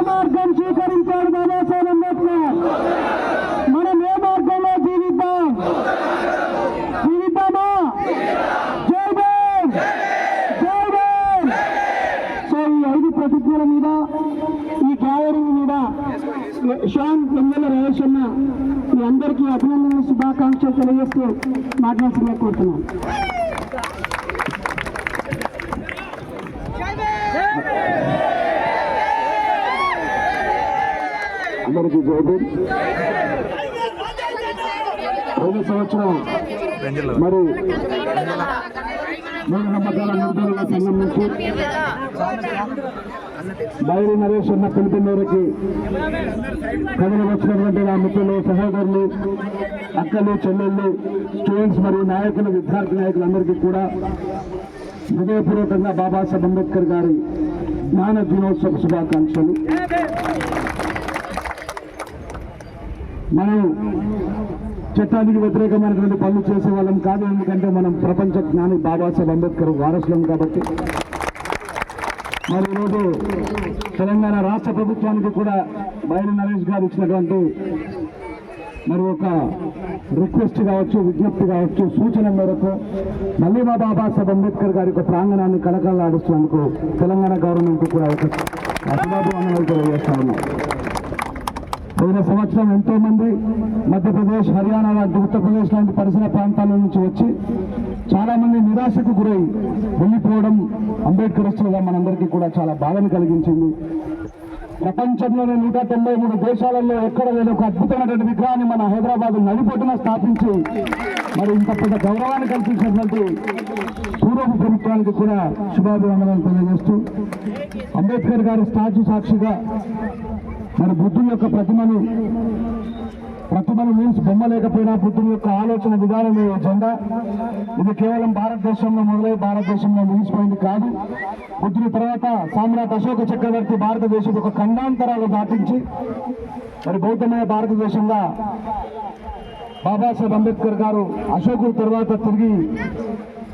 మార్గం స్వీకరించాడు బాబాసాహెబ్ అంబేద్కర్. మనం ఏ మార్గంలో జీవిద్దామా? జై భీమ్, జై భీమ్. సో ఈ 5 ప్రతిజ్ఞల మీద, ఈ గ్యాదరింగ్ మీద షాన్ ఎమ్మెల్యే రమేష్ అన్న మీ అందరికీ అభినందనలు, శుభాకాంక్షలు తెలియజేస్తూ మాట్లాడుతున్నా కోరుతున్నాను. అందరికీ జై భీమ్. 5 సంవత్సరం మరి మూఢ నమ్మకాల నిర్ధారణ సంఘం నుంచి బైరి నరేష్ అన్న పిలుపు మేరకి కథలు వచ్చినటువంటి నా మిత్రులు, సహోదరులు, అక్కలు, చెల్లెళ్ళు, స్టూడెంట్స్ మరియు నాయకులు, విద్యార్థి నాయకులందరికీ కూడా హృదయపూర్వకంగా బాబాసాహెబ్ అంబేద్కర్ గారి జ్ఞాన దినోత్సవ శుభాకాంక్షలు. మనం చట్టానికి వ్యతిరేకమైనటువంటి పనులు చేసే వాళ్ళం కాదు, ఎందుకంటే మనం ప్రపంచ జ్ఞాని బాబాసాహెబ్ అంబేద్కర్ వారసులం కాబట్టి. మరి ఈరోజు తెలంగాణ రాష్ట్ర ప్రభుత్వానికి కూడా బైరి నరేష్ గారు ఇచ్చినటువంటి మరి ఒక రిక్వెస్ట్ కావచ్చు, విజ్ఞప్తి కావచ్చు, సూచన మేరకు మళ్ళీ మా బాబాసాహెబ్ అంబేద్కర్ గారి యొక్క ప్రాంగణాన్ని కలకలాడిస్తున్నందుకు తెలంగాణ గవర్నమెంట్ కూడా ఒక అభినందనలు తెలియజేస్తా ఉన్నాం. పోయిన సంవత్సరం ఎంతో మంది మధ్యప్రదేశ్, హర్యానా లాంటి, ఉత్తరప్రదేశ్ లాంటి పరిసర ప్రాంతాల నుంచి వచ్చి చాలా మంది నిరాశకు గురై వెళ్ళిపోవడం అంబేద్కరిస్టులుగా మనందరికీ కూడా చాలా బాధను కలిగించింది. ప్రపంచంలోని 193 దేశాలలో ఎక్కడ లేని ఒక అద్భుతమైనటువంటి విగ్రహాన్ని మన హైదరాబాద్ నడిపొట్టున స్థాపించి మరి ఇంత పెద్ద గౌరవాన్ని కల్పించినటువంటి పూర్వపు ప్రభుత్వానికి కూడా శుభాభివందనాలు తెలియజేస్తూ, అంబేద్కర్ గారి స్టాచ్యూ సాక్షిగా మరి బుద్ధుని యొక్క ప్రతిమను మీన్స్ బొమ్మ లేకపోయినా బుద్ధుని యొక్క ఆలోచన విధానమే జెండా. ఇది కేవలం భారతదేశంలో మొదలై భారతదేశంలో ముగిసిపోయింది కాదు. బుద్ధుని తర్వాత సామ్రాట్ అశోక చక్రవర్తి భారతదేశం ఒక ఖండాంతరాలు దాటించి మరి బౌద్ధమయ భారతదేశంగా బాబాసాహెబ్ అంబేద్కర్ గారు అశోకుడి తర్వాత తిరిగి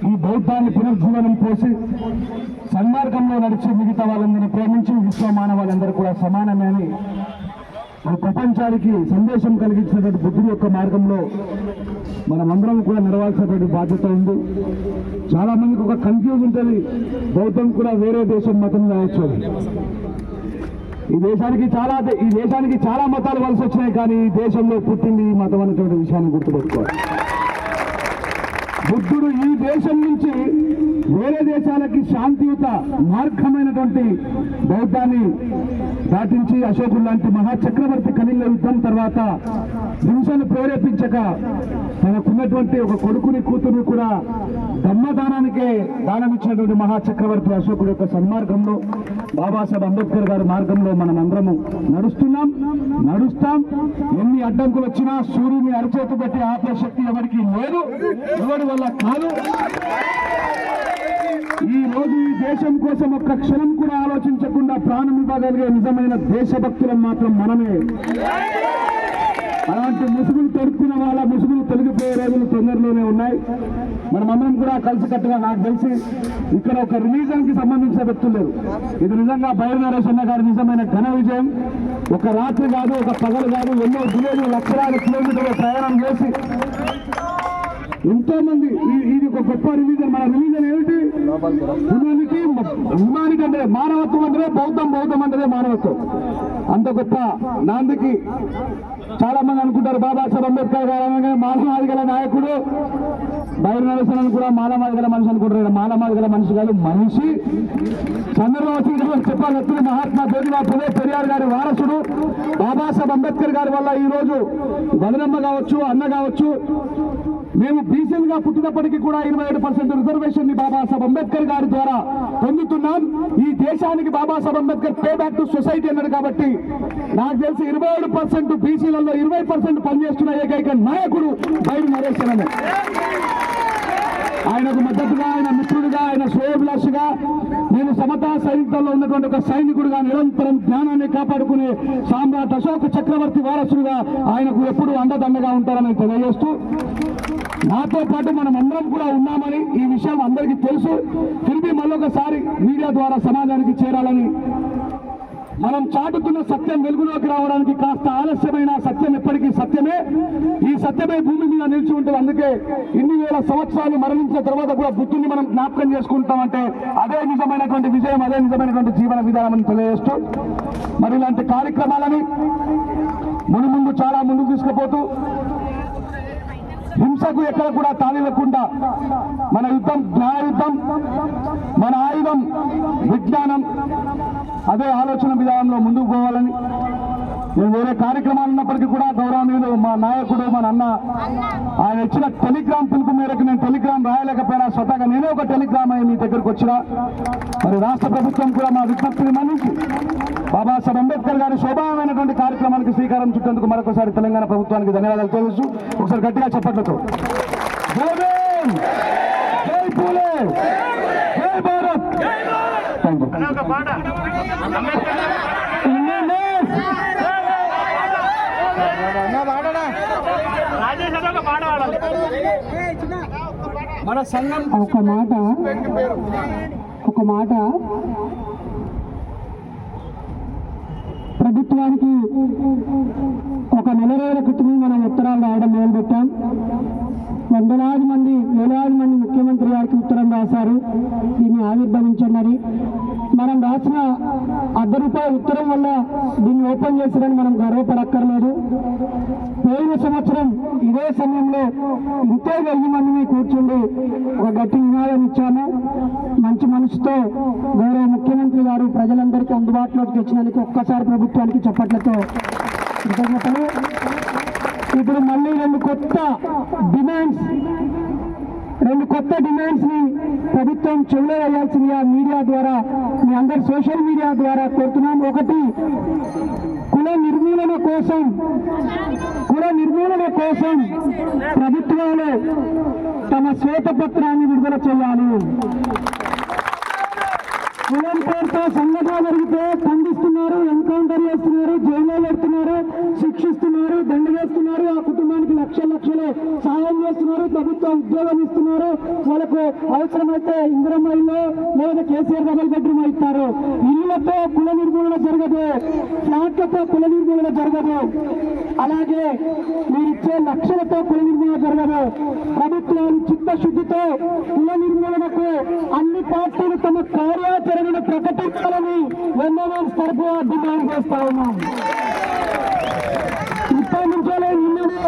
ఈ బౌద్ధాన్ని పునర్జీవనం పోసి సన్మార్గంలో నడిచి మిగతా వాళ్ళందరినీ ప్రేమించి విశ్వ మానవాళ్ళందరూ కూడా సమానమే అని మన ప్రపంచానికి సందేశం కలిగించినటువంటి బుద్ధుడి యొక్క మార్గంలో మనమందరం కూడా నడవాల్సినటువంటి బాధ్యత ఉంది. చాలా మందికి ఒక కన్ఫ్యూజ్ ఉంటుంది, బౌద్ధం కూడా వేరే దేశం మతం కావచ్చు. ఈ దేశానికి చాలా మతాలు వలస వచ్చినాయి, కానీ ఈ దేశంలో పుట్టింది ఈ మతం అనేటువంటి విషయాన్ని గుర్తుపెట్టుకోవాలి. బుద్ధుడు ఈ దేశం నుంచి వేరే దేశాలకి శాంతియుత మార్గమైనటువంటి బౌద్ధాన్ని దాటించి అశోకుడు లాంటి మహాచక్రవర్తి కనిల్ల యుద్ధం తర్వాత హింసను ప్రేరేపించక తనకున్నటువంటి ఒక కొడుకుని, కూతురు కూడా ధర్మదానానికే దానం ఇచ్చినటువంటి మహాచక్రవర్తి అశోకుడు యొక్క సన్మార్గంలో బాబాసాహెబ్ అంబేద్కర్ గారి మార్గంలో మనం అందరము నడుస్తాం. ఎన్ని అడ్డంకులు వచ్చినా సూర్యుని అరచేతు పెట్టి ఆపే శక్తి ఎవరికి లేదు, ఎవరి వల్ల కాదు. ఈ రోజు ఈ దేశం కోసం ఒక్క క్షణం కూడా ఆలోచించకుండా ప్రాణం ఇవ్వగలిగే నిజమైన దేశభక్తులం మాత్రం మనమే. అలాంటి ముసుగులు తొడుక్కున్న వాళ్ళ ముసుగులు తొలగిపోయే రోజులు తొందరలోనే ఉన్నాయి. మనమందరం కూడా కలిసికట్టుగా, నాకు తెలిసి ఇక్కడ ఒక రిలీజన్ కి సంబంధించిన వ్యక్తులు లేరు. ఇది నిజంగా బైరి నరేష్ అన్న గారి నిజమైన ఘన విజయం. ఒక రాత్రి కాదు, ఒక పగలు కాదు, ఎన్నో విలేజ్లు లక్షలాది కిలోమీటర్లు ప్రయాణం చేసి ఎంతో మంది, ఇది ఒక గొప్ప రిలీజన్. మన రిలీజన్ ఏమిటి? హ్యుమానిటీ అంటే మానవత్వం అంటే బౌద్ధం అంటే మానవత్వం. అంత గొప్ప నాందికి చాలా మంది అనుకుంటారు బాబాసాహెబ్ అంబేద్కర్ గారు అనగానే మానవాది గల నాయకుడు. బైరి నరేష్ కూడా మానవాది గల మనిషి అనుకుంటారు. మానవాది గల మనిషి కాదు, మనిషి. చంద్రబాబు చెప్పాలి, మహాత్మా జ్యోతిబా ఫులే పెరియార్ గారి వారసుడు. బాబాసాహెబ్ అంబేద్కర్ గారి వల్ల ఈ రోజు వదనమ్మ కావచ్చు, అన్న కావచ్చు, మేము బీసీలుగా పుట్టినప్పటికీ కూడా 27% రిజర్వేషన్ ని బాబాసాహెబ్ అంబేద్కర్ గారి ద్వారా పొందుతున్నాం. ఈ దేశానికి Babasaheb Ambedkar pay back to society అన్నాడు కాబట్టి నాకు తెలిసి 27% బీసీలలో 20% పనిచేస్తున్న ఏకైక నాయకుడు బైరి నరేష్ అన్న. ఆయనకు మద్దతుగా, ఆయన మిత్రుడిగా, ఆయన శ్రేయోభిలాషిగా, నేను సమతా సైనికుల్లో ఉన్నటువంటి ఒక సైనికుడిగా నిరంతరం జ్ఞానాన్ని కాపాడుకునే సామ్రాట్ అశోక చక్రవర్తి వారసుడుగా ఆయనకు ఎప్పుడు అండదండగా ఉంటారని తెలియజేస్తూ నాతో పాటు మనం అందరం కూడా ఉన్నామని ఈ విషయం అందరికీ తెలుసు. తిరిగి మళ్ళొకసారి మీడియా ద్వారా సమాజానికి చేరాలని మనం చాటుతున్న సత్యం వెలుగులోకి రావడానికి కాస్త ఆలస్యమైన సత్యం ఎప్పటికీ సత్యమే. ఈ సత్యమే భూమి మీద నిలిచి ఉంటుంది. అందుకే ఇన్ని వేల సంవత్సరాలు మరణించిన తర్వాత కూడా బుద్ధుని మనం జ్ఞాపకం చేసుకుంటామంటే అదే నిజమైనటువంటి విజయం, అదే నిజమైనటువంటి జీవన విధానం అని తెలియజేస్తూ మరి ఇలాంటి కార్యక్రమాలని ముందు చాలా ముందుకు తీసుకుపోతూ హింసకు ఎక్కడ కూడా తాళివ్వకుండా మన యుద్ధం జ్ఞాన యుద్ధం, మన ఆయుధం విజ్ఞానం, అదే ఆలోచన విధానంలో ముందుకు పోవాలని నేను వేరే కార్యక్రమాలు ఉన్నప్పటికీ కూడా గౌరవనీయులు మా నాయకుడు మన అన్న ఆయన ఇచ్చిన టెలిగ్రామ్ పిలుపు మేరకు నేను టెలిగ్రామ్ రాయలేకపోయినా స్వతహాగా నేనే ఒక టెలిగ్రామ్ అయ్యి మీ దగ్గరకు వచ్చినా మరి రాష్ట్ర ప్రభుత్వం కూడా మా విజ్ఞప్తిని మన్నించి బాబాసాహెబ్ అంబేద్కర్ గారి శోభాయమైనటువంటి కార్యక్రమానికి శ్రీకారం చుట్టేందుకు మరొకసారి తెలంగాణ ప్రభుత్వానికి ధన్యవాదాలు తెలుసు. ఒకసారి గట్టిగా చెప్పట్లతో జై భీమ్, జై పూలే, జై భారత్. మన సంఘం ఒక మాట ప్రభుత్వానికి ఒక నెల రోజుల క్రితం మనం ఉత్తరాలు రాయడం మొదలుపెట్టాం. వేలాది మంది ముఖ్యమంత్రి గారికి ఉత్తరం రాశారు దీన్ని ఆవిర్భవించండి. మనం రాసిన ₹1 ఉత్తరం వల్ల దీన్ని ఓపెన్ చేశారని మనం గర్వపడక్కర్లేదు. పోయిన సంవత్సరం ఇదే సమయంలో ఇంతే 1000 మందిని కూర్చుండి ఒక గట్టి నినాదం ఇచ్చాము. మంచి మనసుతో గౌరవ ముఖ్యమంత్రి గారు ప్రజలందరికీ అందుబాటులోకి తెచ్చినందుకు ఒక్కసారి ప్రభుత్వానికి చప్పట్లతో కృతజ్ఞతలు. ఇప్పుడు మళ్ళీ రెండు కొత్త డిమాండ్స్ ని ప్రభుత్వం చెవులో వేయాల్సిందిగా మీడియా ద్వారా మీ అందరి సోషల్ మీడియా ద్వారా కోరుతున్నాం. ఒకటి, కుల నిర్మూలన కోసం ప్రభుత్వాలు తమ శ్వేతపత్రాన్ని విడుదల చేయాలి. కులం పేరుతో సంఘటన జరిగితే ఖండిస్తున్నారు, ఎన్కౌంటర్ చేస్తున్నారు, జైల్లో పెడుతున్నారు, శిక్షిస్తున్నారు, దండ వేస్తున్నారు, ఆ కుటుంబానికి లక్షలు సాయం చేస్తున్నారు, ప్రభుత్వ ఉద్యోగం ఇస్తున్నారు, వాళ్ళకు అవసరమైతే ఇందిరమ్మ ఇల్లు లేదా కేసీఆర్ డబుల్ బెడ్రూమ్ ఇస్తారు. ఇళ్లతో కుల నిర్మూలన జరగదు, ఫ్లాట్లతో కుల నిర్మూలన జరగదు, అలాగే మీరిచ్చే లక్షలతో కుల నిర్మూలన జరగదు. ప్రభుత్వాలు చిత్తశుద్ధితో కుల నిర్మూలనకు అన్ని పార్టీలు తమ కార్యాచరణను ప్రకటించాలని ఎంఎన్ఎస్ తరఫున డిమాండ్ చేస్తా ఉన్నాం. ఇప్పటి నుంచే నిన్ననే